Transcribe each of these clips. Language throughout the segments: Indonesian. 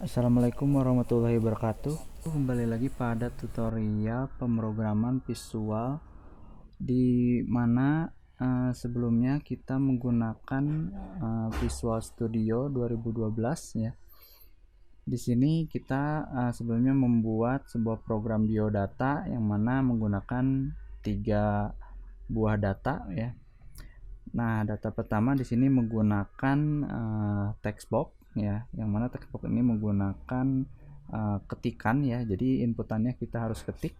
Assalamualaikum warahmatullahi wabarakatuh. Kembali lagi pada tutorial pemrograman visual di mana sebelumnya kita menggunakan Visual Studio 2012 ya. Di sini kita sebelumnya membuat sebuah program biodata yang mana menggunakan 3 buah data ya. Nah, data pertama di sini menggunakan text box ya, yang mana text box ini menggunakan ketikan ya, jadi inputannya kita harus ketik.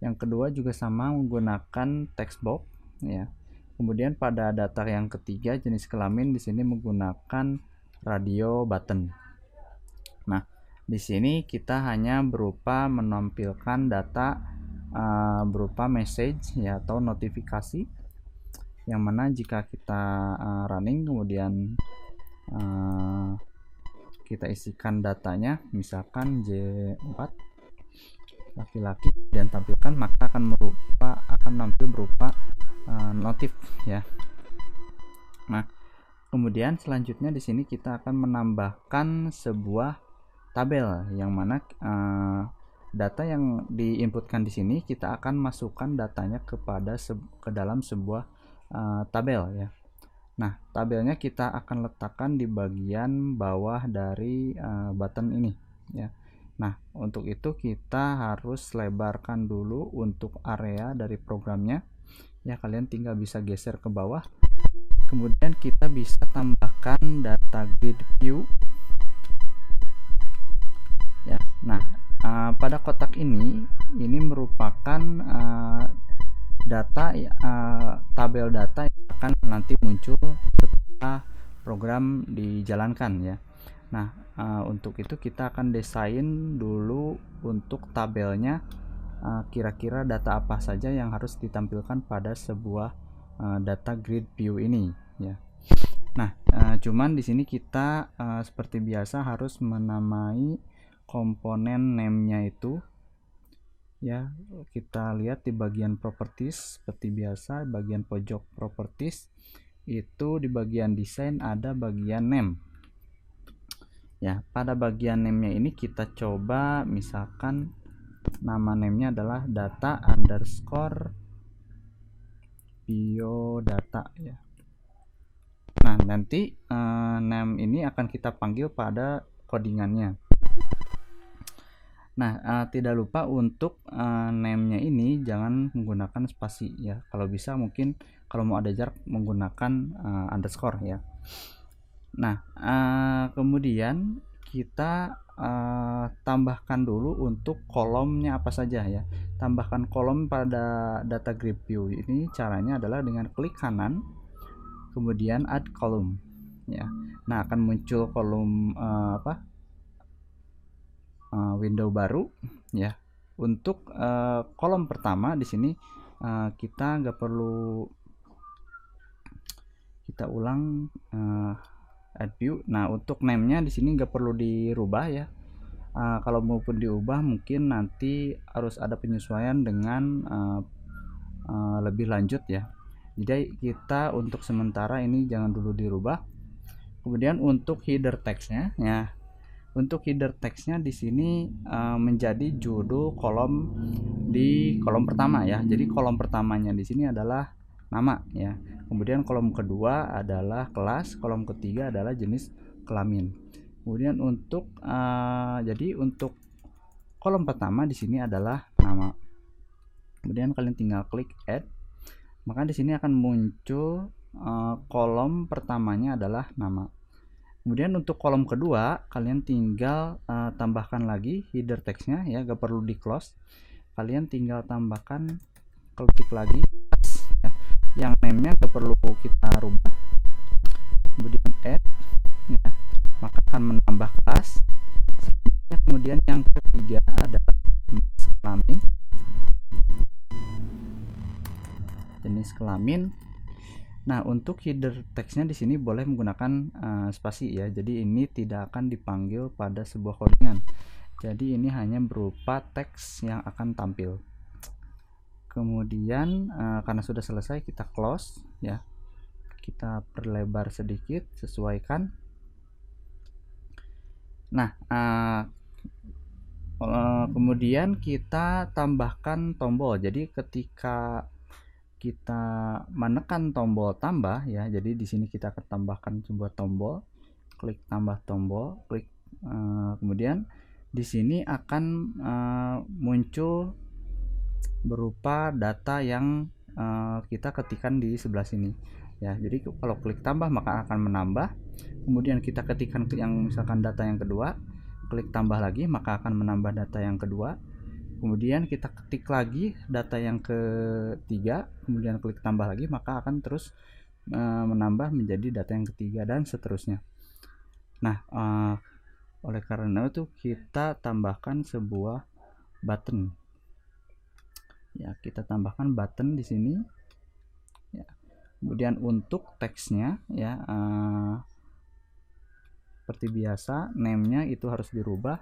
Yang kedua juga sama menggunakan text box ya. Kemudian pada data yang ketiga jenis kelamin di sini menggunakan radio button. Nah, di sini kita hanya berupa menampilkan data berupa message ya atau notifikasi, yang mana jika kita running kemudian kita isikan datanya, misalkan J4 laki-laki dan tampilkan, maka akan tampil berupa notif ya. Nah, kemudian selanjutnya di sini kita akan menambahkan sebuah tabel, yang mana data yang diinputkan di sini kita akan masukkan datanya ke dalam sebuah tabel ya. Nah, tabelnya kita akan letakkan di bagian bawah dari button ini ya. Nah, untuk itu kita harus lebarkan dulu untuk area dari programnya ya. Kalian tinggal bisa geser ke bawah. Kemudian kita bisa tambahkan data grid view ya. Nah, pada kotak ini merupakan data tabel data yang akan nanti muncul setelah program dijalankan ya. Nah, untuk itu kita akan desain dulu untuk tabelnya, kira-kira data apa saja yang harus ditampilkan pada sebuah data grid view ini ya. Nah, cuman di sini kita seperti biasa harus menamai komponen name-nya itu ya. Kita lihat di bagian properties seperti biasa, bagian pojok properties itu di bagian desain ada bagian name ya. Pada bagian name-nya ini kita coba misalkan nama name-nya adalah data underscore biodata ya. Nah, nanti name ini akan kita panggil pada codingannya. Nah, tidak lupa untuk name-nya ini jangan menggunakan spasi ya. Kalau bisa mungkin kalau mau ada jarak menggunakan underscore ya. Nah, kemudian kita tambahkan dulu untuk kolomnya apa saja ya. Tambahkan kolom pada data grid view ini caranya adalah dengan klik kanan kemudian add column ya. Nah, akan muncul kolom window baru ya. Untuk kolom pertama di sini kita nggak perlu, kita ulang add view. Nah, untuk name-nya di sini nggak perlu dirubah ya. Kalau maupun diubah mungkin nanti harus ada penyesuaian dengan lebih lanjut ya. Jadi kita untuk sementara ini jangan dulu dirubah. Kemudian untuk header text-nya ya. Untuk header text-nya di sini menjadi judul kolom di kolom pertama ya. Jadi kolom pertamanya di sini adalah nama ya. Kemudian kolom kedua adalah kelas, kolom ketiga adalah jenis kelamin. Kemudian untuk jadi untuk kolom pertama di sini adalah nama. Kemudian kalian tinggal klik add. Maka di sini akan muncul kolom pertamanya adalah nama. Kemudian untuk kolom kedua kalian tinggal tambahkan lagi header text-nya ya, gak perlu di close. Kalian tinggal tambahkan, klik lagi ya. Yang name-nya gak perlu kita rubah. Kemudian add ya, maka akan menambah kelas. Kemudian yang ketiga adalah jenis kelamin. Jenis kelamin. Nah, untuk header text-nya di sini boleh menggunakan spasi ya. Jadi ini tidak akan dipanggil pada sebuah codingan. Jadi ini hanya berupa teks yang akan tampil. Kemudian karena sudah selesai kita close ya. Kita perlebar sedikit, sesuaikan. Nah, kemudian kita tambahkan tombol. Jadi ketika kita menekan tombol tambah ya, jadi di sini kita akan tambahkan sebuah tombol, klik tambah tombol, klik kemudian di sini akan muncul berupa data yang kita ketikkan di sebelah sini ya. Jadi kalau klik tambah maka akan menambah, kemudian kita ketikkan yang misalkan data yang kedua, klik tambah lagi maka akan menambah data yang kedua, kemudian kita ketik lagi data yang ketiga, kemudian klik tambah lagi maka akan terus menambah menjadi data yang ketiga dan seterusnya. Nah, oleh karena itu kita tambahkan sebuah button ya, kita tambahkan button di sini ya. Kemudian untuk teksnya ya, seperti biasa name-nya itu harus dirubah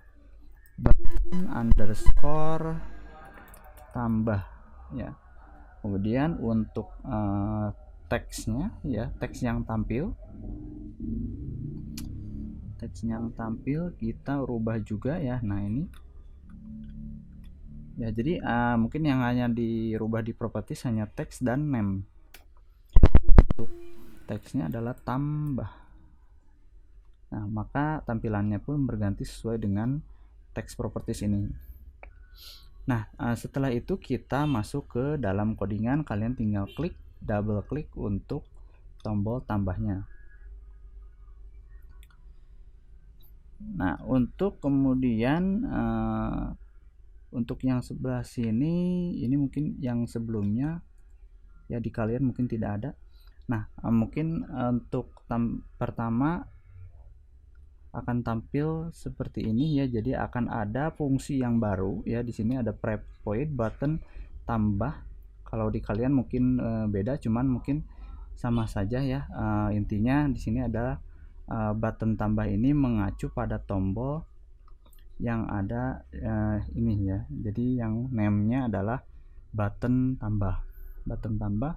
button underscore tambah ya. Kemudian untuk teksnya ya, teks yang tampil kita rubah juga ya. Nah ini ya, jadi mungkin yang hanya dirubah di properties hanya teks dan name. Untuk teksnya adalah tambah. Nah, maka tampilannya pun berganti sesuai dengan teks properties ini. Nah, setelah itu kita masuk ke dalam codingan. Kalian tinggal klik, double klik untuk tombol tambahnya. Nah, untuk kemudian untuk yang sebelah sini, ini mungkin yang sebelumnya ya di kalian mungkin tidak ada. Nah, mungkin untuk pertama akan tampil seperti ini ya. Jadi akan ada fungsi yang baru ya. Di sini ada prep point button tambah. Kalau di kalian mungkin beda, cuman mungkin sama saja ya. Intinya di sini ada button tambah ini mengacu pada tombol yang ada ini ya. Jadi yang name-nya adalah button tambah. Button tambah,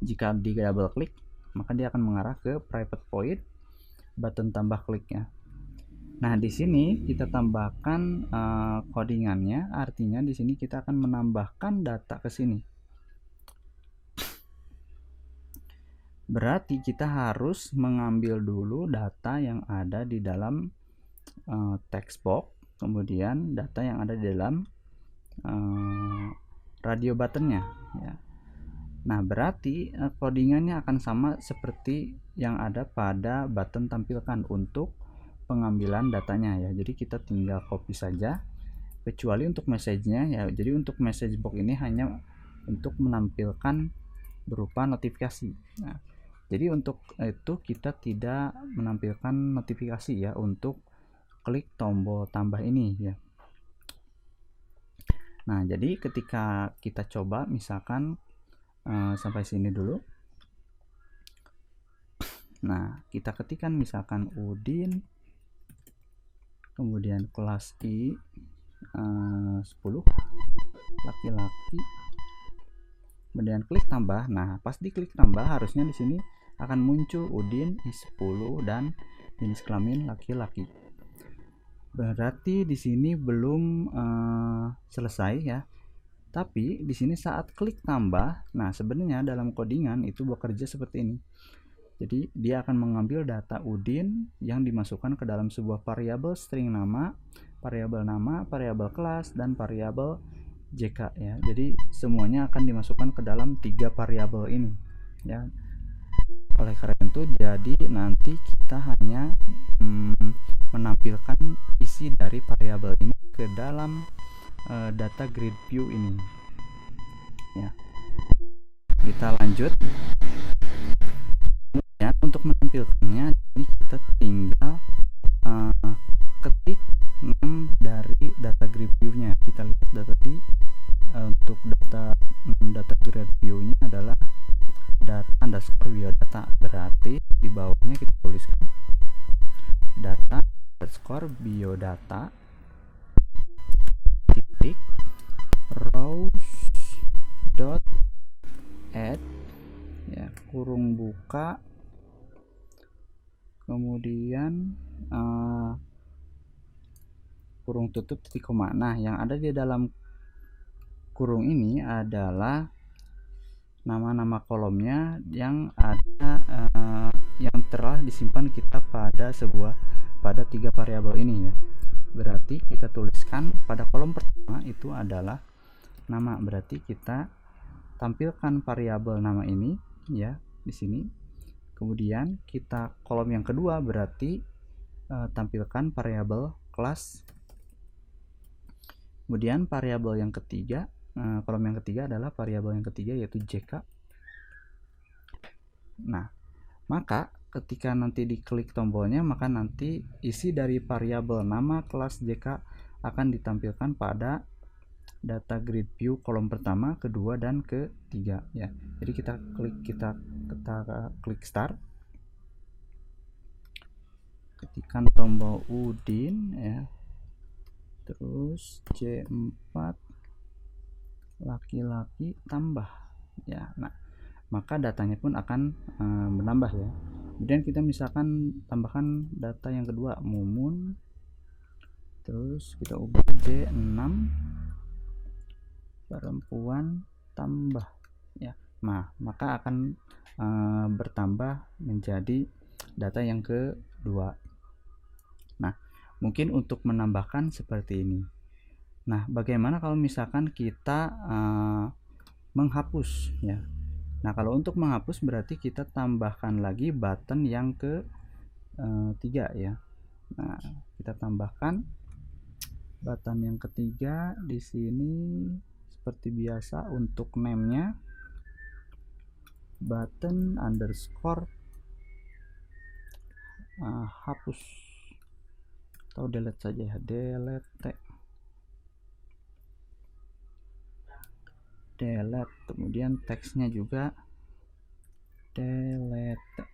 jika di double klik maka dia akan mengarah ke private void button tambah kliknya. Nah, di sini kita tambahkan codingannya, artinya di sini kita akan menambahkan data ke sini. Berarti kita harus mengambil dulu data yang ada di dalam text box, kemudian data yang ada di dalam radio buttonnya ya. Nah, berarti codingannya akan sama seperti yang ada pada button tampilkan untuk pengambilan datanya ya. Jadi kita tinggal copy saja, kecuali untuk message-nya ya. Jadi untuk message box ini hanya untuk menampilkan berupa notifikasi. Nah, jadi untuk itu kita tidak menampilkan notifikasi ya untuk klik tombol tambah ini ya. Nah, jadi ketika kita coba misalkan sampai sini dulu. Nah, kita ketikkan misalkan Udin, kemudian kelas I 10 laki-laki, kemudian klik tambah. Nah, pas diklik tambah harusnya di sini akan muncul Udin I10 dan jenis kelamin laki-laki. Berarti di sini belum selesai ya. Tapi di sini saat klik tambah, nah sebenarnya dalam codingan itu bekerja seperti ini. Jadi dia akan mengambil data Udin yang dimasukkan ke dalam sebuah variabel string nama, variabel kelas, dan variabel JK ya. Jadi semuanya akan dimasukkan ke dalam 3 variabel ini ya. Oleh karena itu jadi nanti kita hanya menampilkan isi dari variabel ini ke dalam data grid view ini ya. Kita lanjut. Kemudian untuk menampilkannya ini kita tinggal ketik name dari data grid view nya. Kita lihat data di untuk data grid view nya adalah data underscore biodata. Berarti di bawahnya kita tuliskan data underscore biodata titik rows dot add ya, kurung buka, kemudian kurung tutup titik koma. Nah, yang ada di dalam kurung ini adalah nama-nama kolomnya yang ada yang telah disimpan kita pada 3 variabel ini ya. Berarti kita tuliskan pada kolom pertama itu adalah nama, berarti kita tampilkan variabel nama ini ya di sini. Kemudian kita kolom yang kedua berarti tampilkan variabel kelas. Kemudian variabel yang ketiga, kolom yang ketiga adalah variabel yang ketiga yaitu JK. Nah, maka ketika nanti diklik tombolnya, maka nanti isi dari variabel nama kelas JK akan ditampilkan pada data grid view kolom pertama, kedua, dan ketiga ya. Jadi kita klik start, ketikkan tombol Udin ya, terus C4 laki-laki tambah ya. Nah, maka datanya pun akan menambah ya. Kemudian kita misalkan tambahkan data yang kedua, Mumun, terus kita ubah J6 perempuan tambah ya. Nah, maka akan bertambah menjadi data yang kedua. Nah, mungkin untuk menambahkan seperti ini. Nah, bagaimana kalau misalkan kita menghapus ya. Nah, kalau untuk menghapus berarti kita tambahkan lagi button yang ketiga ya. Nah, kita tambahkan button yang ketiga di sini. Seperti biasa untuk name-nya button underscore hapus atau delete saja ya, delete. Kemudian teksnya juga delete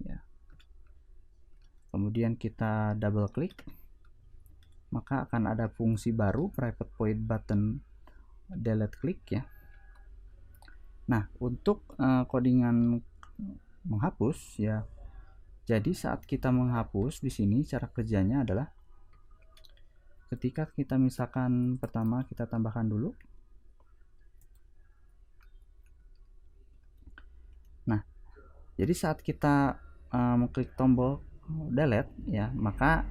ya. Kemudian kita double klik, maka akan ada fungsi baru private void button delete click ya. Nah, untuk codingan menghapus ya. Jadi saat kita menghapus di sini cara kerjanya adalah ketika kita misalkan pertama kita tambahkan dulu. Nah, jadi saat kita mengklik tombol delete ya, maka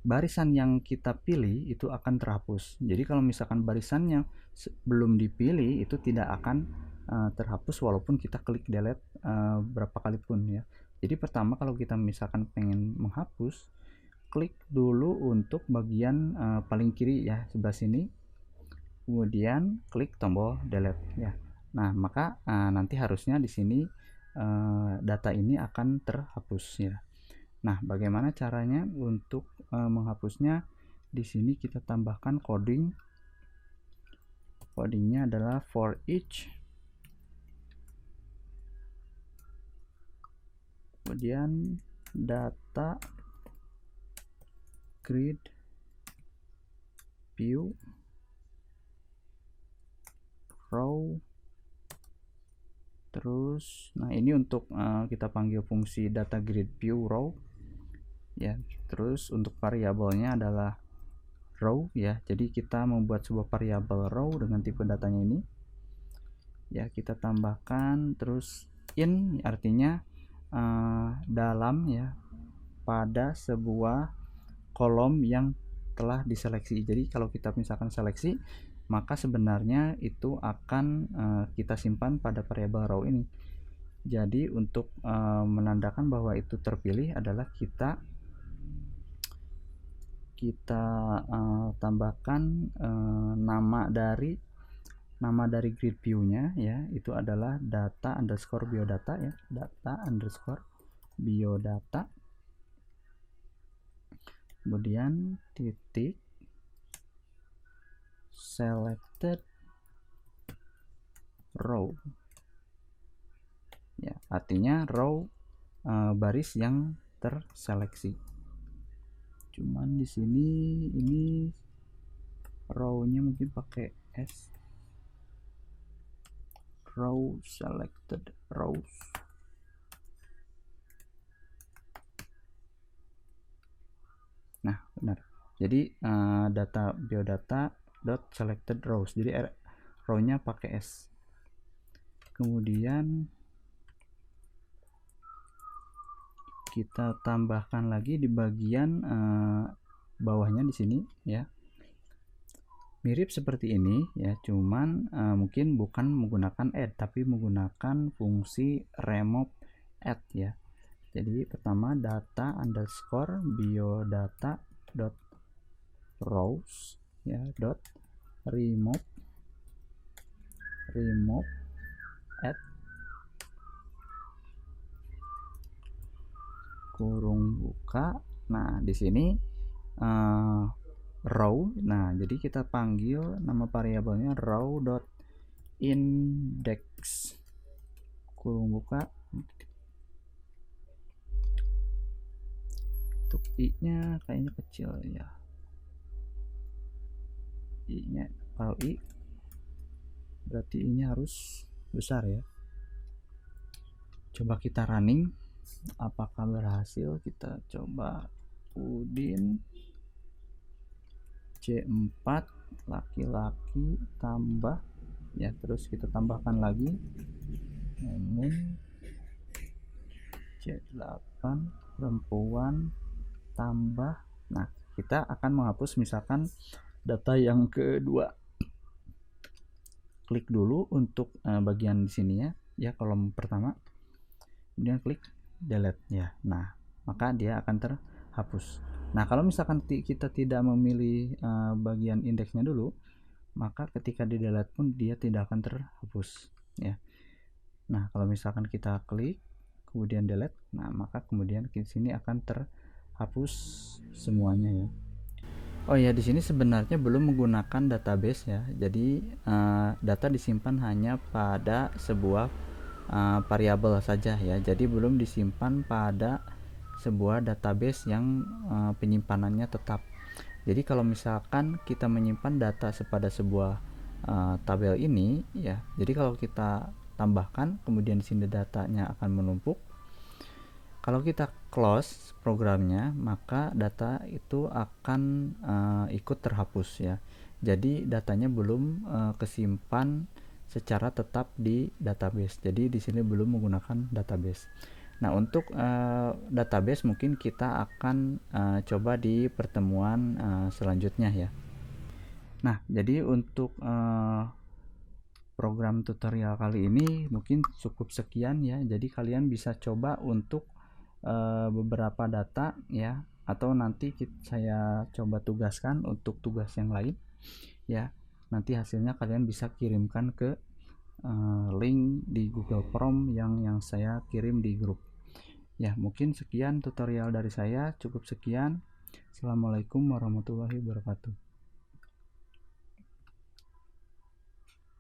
barisan yang kita pilih itu akan terhapus. Jadi kalau misalkan barisan yang belum dipilih itu tidak akan terhapus walaupun kita klik delete berapa kali pun ya. Jadi pertama kalau kita misalkan pengen menghapus, klik dulu untuk bagian paling kiri ya, sebelah sini, kemudian klik tombol delete ya. Nah, maka nanti harusnya di sini data ini akan terhapus ya. Nah, bagaimana caranya untuk menghapusnya? Di sini kita tambahkan coding. Codingnya adalah for each. Kemudian data grid view row. Terus, nah ini untuk kita panggil fungsi data grid view row ya. Terus untuk variabelnya adalah row ya. Jadi kita membuat sebuah variabel row dengan tipe datanya ini ya. Kita tambahkan terus in, artinya dalam ya, pada sebuah kolom yang telah diseleksi. Jadi kalau kita misalkan seleksi, maka sebenarnya itu akan kita simpan pada variabel row ini. Jadi untuk menandakan bahwa itu terpilih adalah kita tambahkan nama dari grid view-nya ya, itu adalah data underscore biodata ya, data underscore biodata. Kemudian titik selected row ya, artinya row baris yang terseleksi. Cuman di sini ini row-nya mungkin pakai S, row selected rows. benar. Jadi data biodata dot selected rows, jadi row-nya pakai S. Kemudian kita tambahkan lagi di bagian bawahnya di sini ya, mirip seperti ini ya, cuman mungkin bukan menggunakan add tapi menggunakan fungsi remove add ya. Jadi pertama data underscore biodata dot rows ya dot remove add kurung buka. Nah di sini row, nah jadi kita panggil nama variabelnya row dot index kurung buka. Untuk i nya kayaknya kecil ya, i nya kalau i berarti i nya harus besar ya. Coba kita running apakah berhasil. Kita coba Udin C4 laki-laki tambah ya, terus kita tambahkan lagi namun C8 perempuan tambah. Nah kita akan menghapus misalkan data yang kedua. Klik dulu untuk bagian di sini ya kolom pertama, kemudian klik delete ya. Nah maka dia akan terhapus. Nah kalau misalkan kita tidak memilih bagian indeksnya dulu, maka ketika di delete pun dia tidak akan terhapus ya. Nah kalau misalkan kita klik kemudian delete, nah maka kemudian di sini akan terhapus semuanya ya. Oh ya, di sini sebenarnya belum menggunakan database ya. Jadi data disimpan hanya pada sebuah variabel saja ya. Jadi belum disimpan pada sebuah database yang penyimpanannya tetap. Jadi kalau misalkan kita menyimpan data pada sebuah tabel ini ya. Jadi kalau kita tambahkan kemudian di sini datanya akan menumpuk. Kalau kita close programnya, maka data itu akan ikut terhapus ya. Jadi datanya belum kesimpan secara tetap di database. Jadi di sini belum menggunakan database. Nah untuk database mungkin kita akan coba di pertemuan selanjutnya ya. Nah jadi untuk program tutorial kali ini mungkin cukup sekian ya. Jadi kalian bisa coba untuk beberapa data ya, atau nanti saya coba tugaskan untuk tugas yang lain ya. Nanti hasilnya kalian bisa kirimkan ke link di Google Form yang saya kirim di grup ya. Mungkin sekian tutorial dari saya, cukup sekian. Assalamualaikum warahmatullahi wabarakatuh.